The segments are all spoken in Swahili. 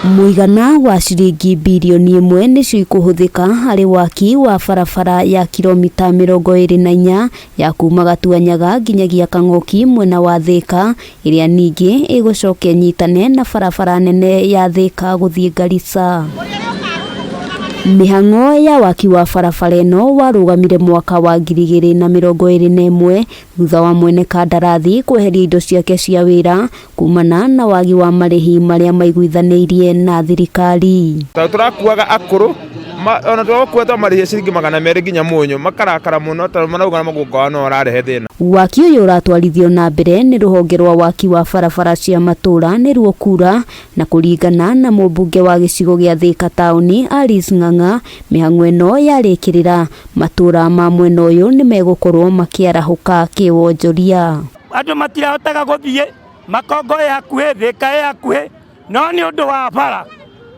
Muigana wa ciringi bilioni 1 nicio ikuhuthika hari waki wa barabara ya kilomita 24 ya kuma Gatuanyaga nginyagia Kang'oki mwena wa Thika, iria ningi igucokia nyitane na barabara nene ya Thika guthii Garissa. Mihang'o ya waki wa barabara ino warugamire mwaka wa 2021 thutha wa mwene kandarathi kweheria indo ciake cia wira kumana na wagi wa marihi maria maiguithanirie na thirikari. Turakuaga akuru ona twakweta marihi ciringi 200 nginya munyo makarakara muno marauga magunga no rarehe thina. Waki uyu uratwarithio na mbere ni ruhonge rwa waki wa barabara cia matura ni ruo kura na kuringana na mubunge wa gicigo gia Thika tauni Alice Ng'ang'a, mihang'o ino yarikirira matura ma mwena uyu ni megukorwo makiarahuka kiwonjoria. Andu matirahotaga guthie makongo yakuhe Thika yakuhe no ni undu wa bara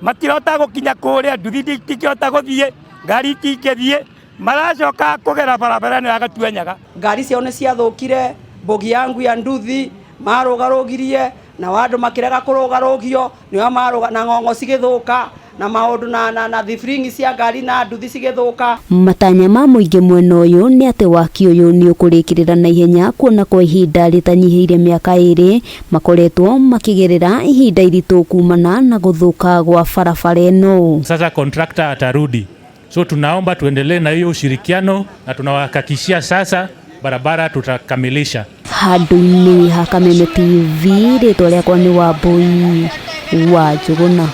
matirahota gukinya kuria nduthi tikihota guthie ngari tikithie maracoka kugera barabara ni ya Gatuanyaga. Ngari ciao ni ciathukire, mbogi yangu ya nduthi marugarugirie na wandu makirega kurugarugio nio maruga na ng'ong'o cigithuka na maundu na thifringi cia ngari na nduthi cigithuka. Matanya ma muingi mwena uyu ni ati waki uyu ni ukurikirira na ihenya kuona kwa ihinda ritanyihiire miaka 2 makoretwo makigerera ihinda iritu kumana na guthuka gwa barabara ino. Sasa contractor atarudi, so tunaomba tuendelee na hiyo ushirikiano na tunawahakikishia sasa barabara tutakamilisha. Handũ-inĩ ha Kameme TV, rĩtwa rĩakwa nĩ Wambui wa Njũgũna.